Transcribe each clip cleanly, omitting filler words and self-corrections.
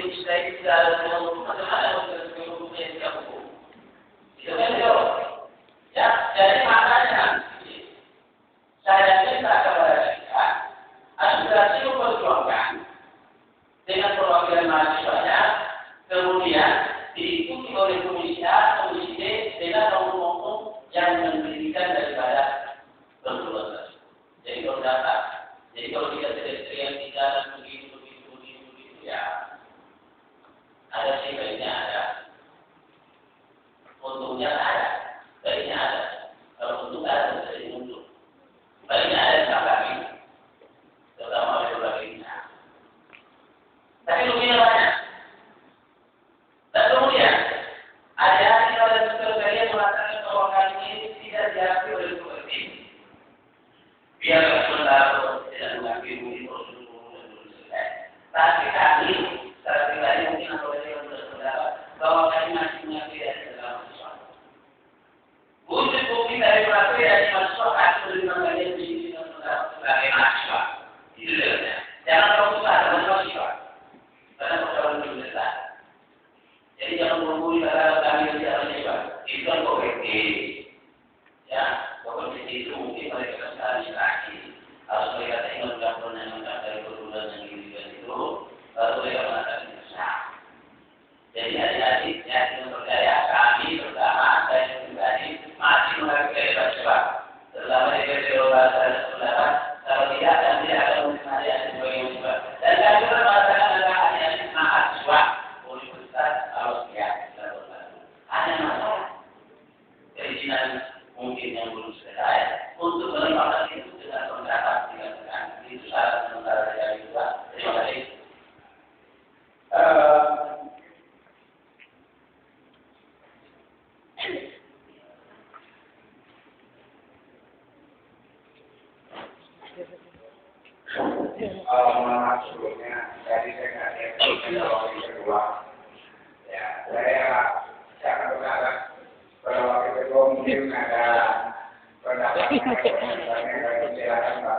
Ustaz dalam hukum bagaimana hukum yang dia hukum? Itu kan jauh. Ya, jadi maknanya saya minta kepada kita aspirasi memperjuangkan dengan perwakilan mahasiswanya, kemudian diikuti oleh komisi A, komisi D dengan nomor yang mendirikan daripada perguruan tersebut. Jadi kalau data, jadi kalau kita teriak di jalan begitu ya, ada sih baiknya ada, untungnya ada, baiknya ada. Kalau untung ada, jadi untung. Baiknya ada lagi, terutama oleh berbagai. Tapi ruginya banyak. Dan kemudian ada yang oleh sekalian mengatakan bahwa kali ini tidak diakui oleh pemerintah. Biar sementara tidak mengakui mungkin prosedur selesai. Tapi kami secara pribadi mungkin atau yang berpendapat bahwa kami masih mengakui dari segala sesuatu. Wujud bukti dari mengakui dari mahasiswa kami menerima kalian di sini sebagai mahasiswa. Itu saja. Jangan terlalu besar dengan mahasiswa. Karena persoalan itu besar. Jadi jangan buru-buru kata kami tidak mahasiswa. Itu kan korrektif. Ya, korrektif itu mungkin mereka administrasi. Harus mereka ingin mendapatkan dari perguruan yang diberikan itu, lalu mereka mengatakan besar. Jadi adik-adik ya kita percaya kami bersama saya pribadi masih mengakui mahasiswa. Selama di PTO bahasa dan pendapat, kalau tidak dan tidak akan mungkin ada sebagai mahasiswa. Dan kami juga mengatakan adalah adik-adik mahasiswa universitas Australia tidak berlaku. Hanya masalah perizinan mungkin yang belum selesai untuk menempatkan itu dengan pendapat dikatakan itu syarat sementara dari juga. Terima kasih. Mohon sebelumnya tadi saya nggak lihat kalau yang kedua ya saya akan berharap kalau wakil ketua mungkin ada pendapat yang silakan Pak.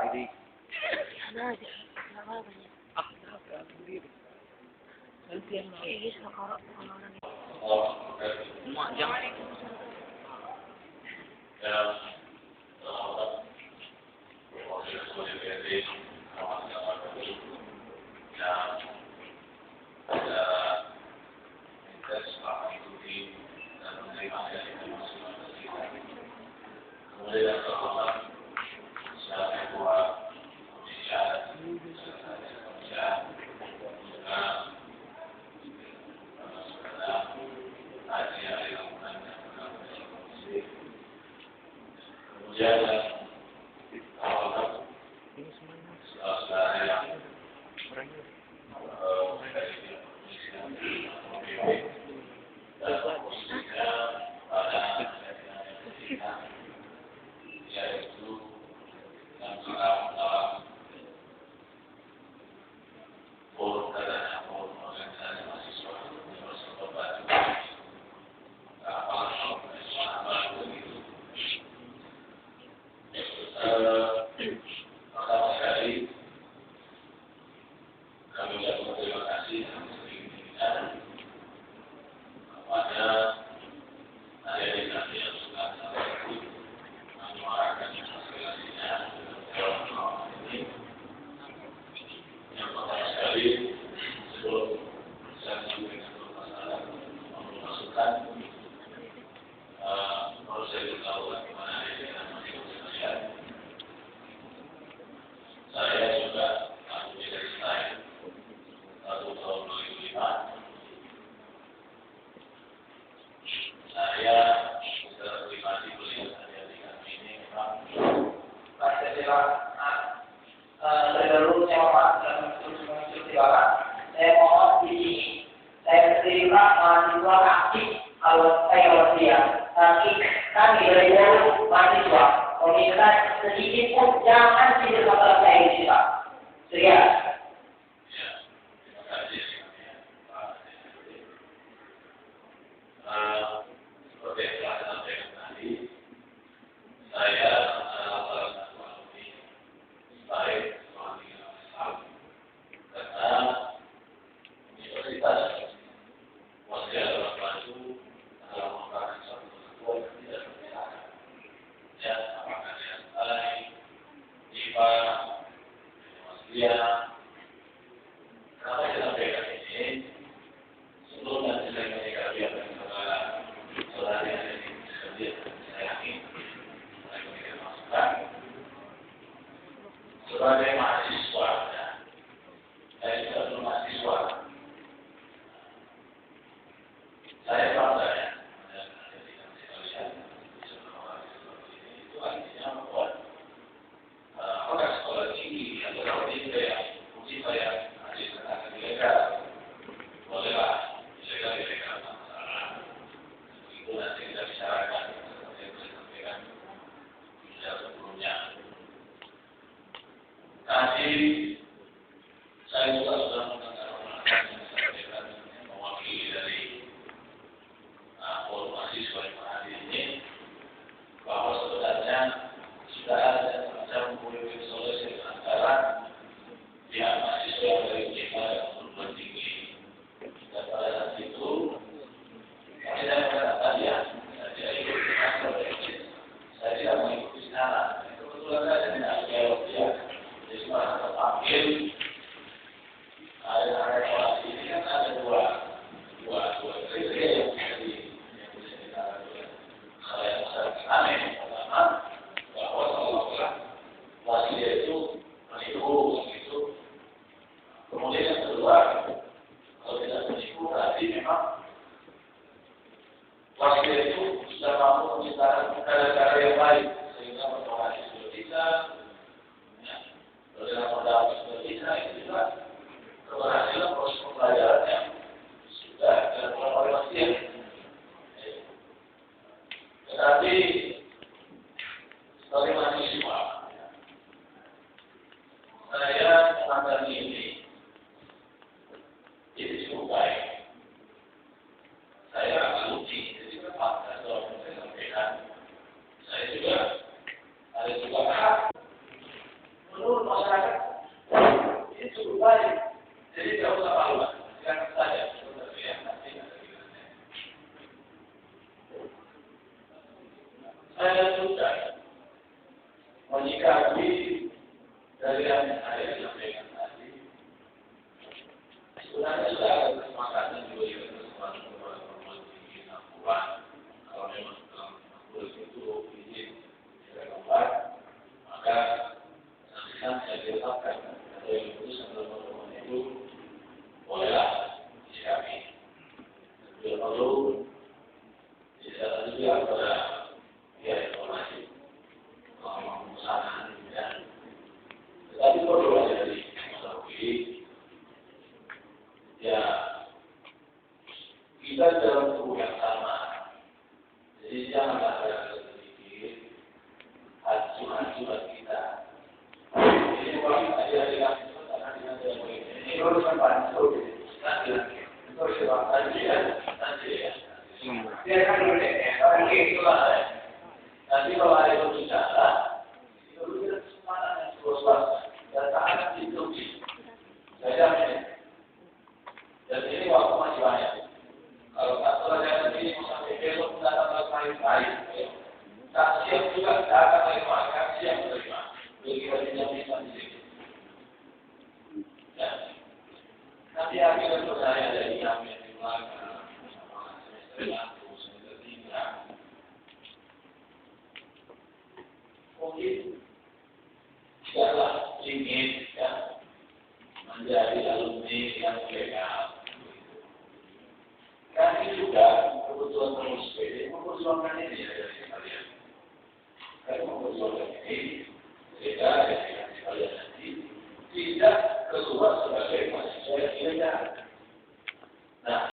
Kenapa kita sampaikan ini? Sebelum nanti saya menyikapi apa yang saudara yang ada di sekitar saya yakin, saya memberikan masukan. Sebagai mahasiswa, saya juga belum mahasiswa. Saya bangga ya, itu artinya bahwa apakah sekolah tinggi atau sekolah tinggi yang mungkin saya masih tentang ilegal, bolehlah ilegal masalah. Itu nanti kita bicarakan seperti yang saya sampaikan bisa sebelumnya. Tadi saya juga sudah mendengar yang disampaikan mewakili dari forum mahasiswa yang hadir ini bahwa sebenarnya sudah ada semacam win-win solution antara pihak mahasiswa yang dari UNIF dan perguruan tinggi. Dan pada saat itu kami saya mengatakan ya, saya ikut saya tidak mengikuti sana. Kebetulan saya tidak jawab ya. Jadi pada saat panggil ada kelas ini kan ada dua kriteria yang bisa ditaruh. Hal yang sangat aneh pertama bahwa seolah-olah wasia itu menipu gitu. Kemudian yang kedua, kalau tidak menipu berarti memang wasia itu sudah mampu menciptakan cara-cara yang baik sehingga motivasi sudah bisa, dalam pendapat sudah bisa, itu juga keberhasilan proses pembelajaran yang sudah dilakukan oleh wasia. Tetapi sebagai mahasiswa, saya memandang ini cukup baik. Saya alumni, jadi memang kalau saya sampaikan, saya juga ada juga hak menurut masyarakat ini cukup baik. Jadi tidak usah malu, silakan saja. Saya sudah menyikapi dari yang saya sampaikan tadi. Sebenarnya sudah ada kesepakatan juga dengan kesempatan kepada perguruan tinggi Papua. Kalau memang dalam kampus itu izin tidak keluar, maka nanti saya ditetapkan atau yang diputuskan dalam pertemuan itu bolehlah disikapi. Bila perlu disediakan juga kepada informasi pemesanan dan tetapi perlu ada dari mengetahui ya kita dalam tubuh yang sama, jadi janganlah ada sedikit hancur-hancuran kita. Ini kalau kita akan ini urusan pansul nanti itu sebab nanti ya dia kan orang itulah. Nanti kalau ada yang bicara, itu kita semangat yang swasta dan tahan instruksi. Saya jamin. Dan ini waktu masih banyak. Kalau pelajaran ini mau sampai besok datang lagi tak siap juga tidak akan terima, kan siap menerima. Jadi kita tidak bisa di sini. Ya. Nanti akhirnya percaya dari kami yang dimulai semester 1, semester 3. Mungkin tidaklah ingin ya, menjadi alumni yang legal. Kami juga kebutuhan terus PD memperjuangkan ini ya dari kalian. Kami memperjuangkan ini sehingga dari kalian nanti tidak keluar sebagai mahasiswa yang ilegal. Nah,